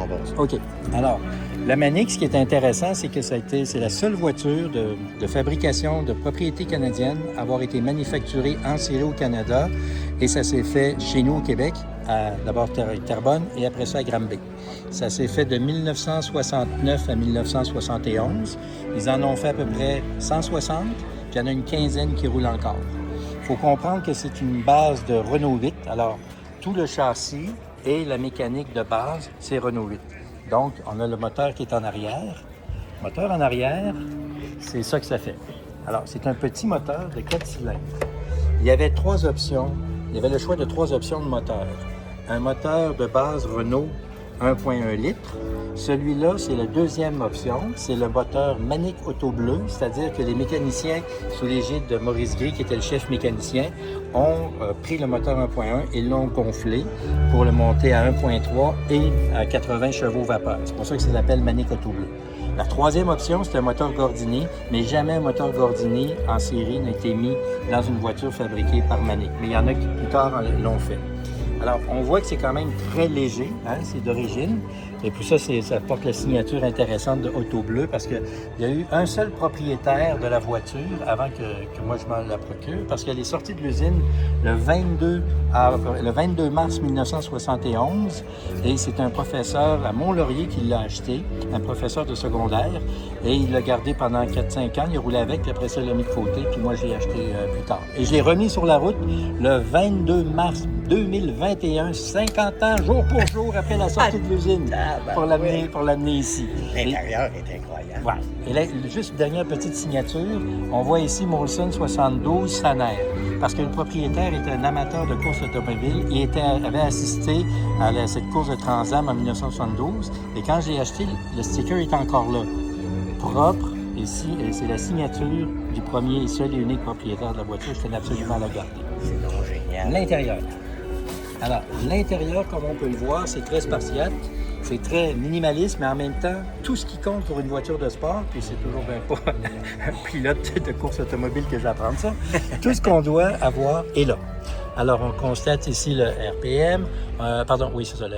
en base. OK. Alors, la Manic, ce qui est intéressant, c'est que c'est la seule voiture de fabrication de propriété canadienne à avoir été manufacturée en série au Canada. Et ça s'est fait chez nous au Québec, d'abord à Terrebonne et après ça à Granby. Ça s'est fait de 1969 à 1971. Ils en ont fait à peu près 160, puis il y en a une quinzaine qui roulent encore. Il faut comprendre que c'est une base de Renault 8. Alors, tout le châssis et la mécanique de base, c'est Renault 8. Donc, on a le moteur qui est en arrière. Le moteur en arrière, c'est ça que ça fait. Alors, c'est un petit moteur de 4 cylindres. Il y avait 3 options. Il y avait le choix de 3 options de moteur. Un moteur de base Renault 1.1 litre. Celui-là, c'est la deuxième option. C'est le moteur Manic Auto Bleu, c'est-à-dire que les mécaniciens, sous l'égide de Maurice Gris, qui était le chef mécanicien, ont pris le moteur 1.1 et l'ont gonflé pour le monter à 1.3 et à 80 chevaux vapeur. C'est pour ça que ça s'appelle Manic Auto Bleu. La troisième option, c'est un moteur Gordini, mais jamais un moteur Gordini en série n'a été mis dans une voiture fabriquée par Manic. Mais il y en a qui, plus tard, l'ont fait. Alors, on voit que c'est quand même très léger, hein, c'est d'origine. Et puis ça porte la signature intéressante de Auto Bleu parce qu'il y a eu un seul propriétaire de la voiture avant que moi je m'en la procure parce qu'elle est sortie de l'usine le 22 mars 1971 et c'est un professeur à Mont-Laurier qui l'a acheté, un professeur de secondaire et il l'a gardé pendant 4-5 ans, il a roulé avec, puis après ça il l'a mis de côté, puis moi je l'ai acheté plus tard. Et je l'ai remis sur la route le 22 mars 2021, 50 ans, jour pour jour après la sortie de l'usine. Pour l'amener ici. L'intérieur est incroyable. Ouais. Et là, juste une dernière petite signature, on voit ici Molson 72 Saner. Parce que le propriétaire était un amateur de course automobile. Il avait assisté à cette course de Trans-Am en 1972. Et quand j'ai acheté, le sticker est encore là. Propre. Ici, c'est la signature du premier et seul et unique propriétaire de la voiture. Je tenais absolument à la garder. C'est donc génial. L'intérieur. Alors, l'intérieur, comme on peut le voir, c'est très spartiate. C'est très minimaliste, mais en même temps, tout ce qui compte pour une voiture de sport, puis c'est toujours bien pas un pilote de course automobile que j'apprends ça, tout ce qu'on doit avoir est là. Alors, on constate ici le RPM, le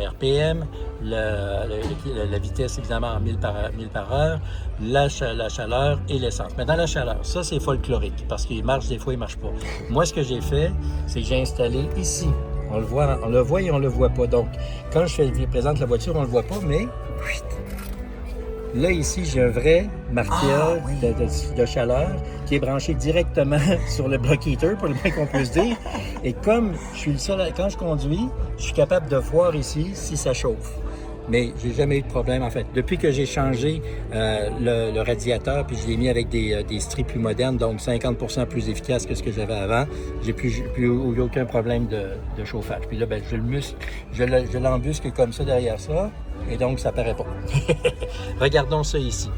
RPM, la vitesse évidemment en 1000 par heure, la chaleur et l'essence. Mais dans la chaleur, ça c'est folklorique, parce qu'il marche des fois, il marche pas. Moi, ce que j'ai fait, c'est que j'ai installé ici. On le voit et on le voit pas. Donc, quand je présente la voiture, on le voit pas, mais là, ici, j'ai un vrai marqueur de chaleur qui est branché directement sur le block heater, pour le moins qu'on puisse dire. Et comme je suis le seul, quand je conduis, je suis capable de voir ici si ça chauffe. Mais j'ai jamais eu de problème, en fait. Depuis que j'ai changé le radiateur, puis je l'ai mis avec des stries plus modernes, donc 50% plus efficace que ce que j'avais avant, j'ai plus eu aucun problème de chauffage. Puis là, ben, je l'embusque comme ça derrière ça, et donc ça paraît pas. Regardons ça ici.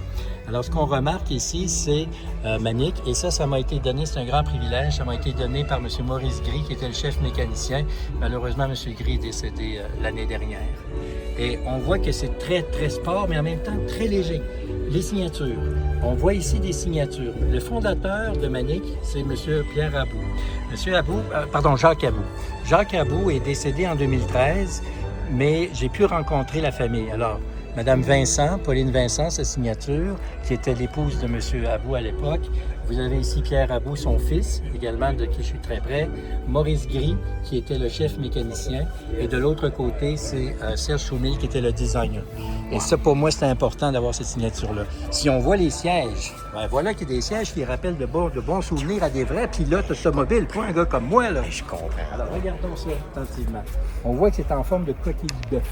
Alors, ce qu'on remarque ici, c'est Manic, et ça m'a été donné, c'est un grand privilège, ça m'a été donné par M. Maurice Gris, qui était le chef mécanicien. Malheureusement, M. Gris est décédé l'année dernière. Et on voit que c'est très, très sport, mais en même temps très léger. Les signatures. On voit ici des signatures. Le fondateur de Manic, c'est M. Pierre Abou. Jacques Abou. Jacques Abou est décédé en 2013, mais j'ai pu rencontrer la famille. Alors, Madame Vincent, Pauline Vincent, sa signature, qui était l'épouse de M. Abou à l'époque. Vous avez ici Pierre Abou, son fils, également, de qui je suis très près. Maurice Gris, qui était le chef mécanicien. Et de l'autre côté, c'est Serge Choumil, qui était le designer. Et ça, pour moi, c'était important d'avoir cette signature-là. Si on voit les sièges, ben voilà qu'il y a des sièges qui rappellent de bons souvenirs à des vrais pilotes automobiles, pas un gars comme moi, là. Je comprends. Alors, regardons ça attentivement. On voit que c'est en forme de coquille de bœuf.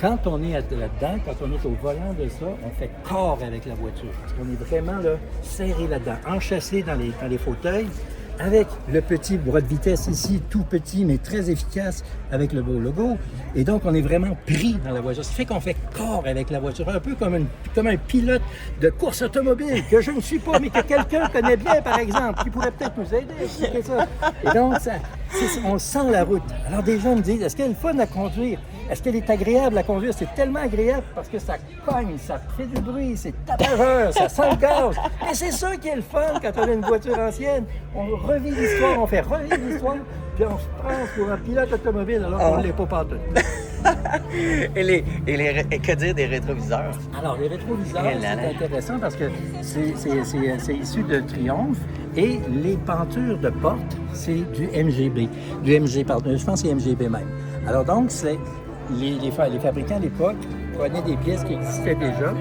Quand on est là-dedans, quand on est au volant de ça, on fait corps avec la voiture. Parce qu'on est vraiment là, serré là-dedans, enchâssé dans les fauteuils, avec le petit bras de vitesse ici, tout petit, mais très efficace, avec le beau logo. Et donc, on est vraiment pris dans la voiture. Ça fait qu'on fait corps avec la voiture, un peu comme un pilote de course automobile, que je ne suis pas, mais que quelqu'un connaît bien, par exemple, qui pourrait peut-être nous aider à expliquer ça. Et donc, on sent la route. Alors, des gens me disent, est-ce qu'elle est fun à conduire? Est-ce qu'elle est agréable à conduire? C'est tellement agréable parce que ça cogne, ça fait du bruit, c'est tapageur, ça sent le gaz. Et c'est ça qui est le fun quand on a une voiture ancienne. On revit l'histoire, on fait revivre l'histoire, puis on se prend pour un pilote automobile alors qu'on ne l'est pas partout. Et que dire des rétroviseurs? Alors, les rétroviseurs, Eh là là. c'est intéressant parce que c'est issu de Triumph et les pentures de porte, c'est du MGB. Je pense que c'est MGB même. Alors donc, c'est les fabricants à l'époque prenaient des pièces qui existaient déjà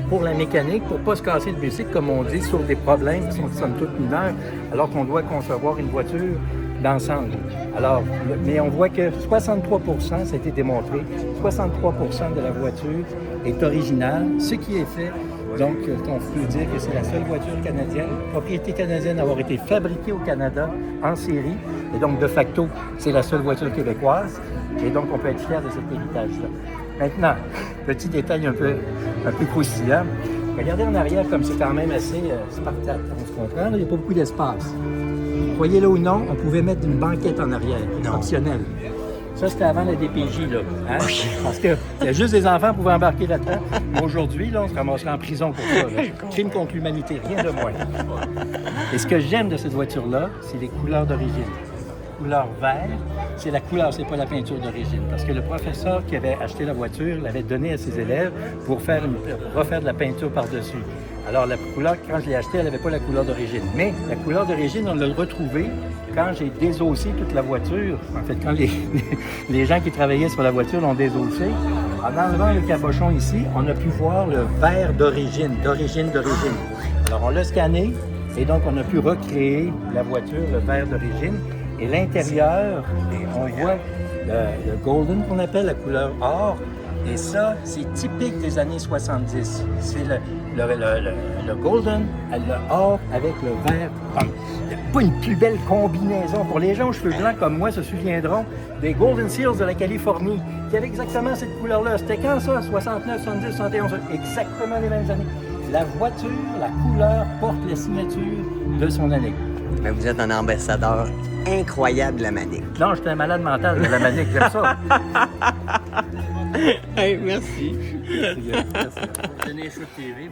pour la mécanique, pour ne pas se casser le bicycle, comme on dit, sur des problèmes qui sont somme toute mineurs, alors qu'on doit concevoir une voiture d'ensemble. Alors, mais on voit que 63%, ça a été démontré, 63% de la voiture est originale, ce qui est fait. Donc, on peut dire que c'est la seule voiture canadienne, propriété canadienne, à avoir été fabriquée au Canada en série. Et donc, de facto, c'est la seule voiture québécoise. Et donc, on peut être fier de cet héritage-là. Maintenant, petit détail un peu croustillant. Regardez en arrière, comme c'est quand même assez spartate, on se comprend, il n'y a pas beaucoup d'espace. Croyez-le ou non, on pouvait mettre une banquette en arrière, optionnelle. Ça, c'était avant la DPJ, là. Hein? Parce que il y a juste des enfants qui pouvaient embarquer là-dedans. Aujourd'hui, là, on se ramasserait en prison pour ça. Là. Crime contre l'humanité, rien de moins. Et ce que j'aime de cette voiture-là, c'est les couleurs d'origine. Couleur vert, c'est la couleur, c'est pas la peinture d'origine. Parce que le professeur qui avait acheté la voiture l'avait donnée à ses élèves pour refaire de la peinture par-dessus. Alors, la couleur, quand je l'ai achetée, elle n'avait pas la couleur d'origine. Mais la couleur d'origine, on l'a retrouvée quand j'ai désossé toute la voiture. En fait, quand les gens qui travaillaient sur la voiture l'ont désossé, en enlevant le cabochon ici, on a pu voir le vert d'origine. Alors, on l'a scanné et donc on a pu recréer la voiture, le vert d'origine. Et l'intérieur, on voit le golden qu'on appelle, la couleur or. Et ça, c'est typique des années 70. C'est le golden, le or avec le vert. Il n'y a pas une plus belle combinaison. Pour les gens aux cheveux blancs comme moi se souviendront des Golden Seals de la Californie, qui avaient exactement cette couleur-là. C'était quand ça? 69, 70, 71, exactement les mêmes années. La voiture, la couleur porte la signature de son année. Mais vous êtes un ambassadeur incroyable de la Manic. Non, j'étais un malade mental de la Manic, j'aime ça. Hey, merci. Merci. Tenez, TV.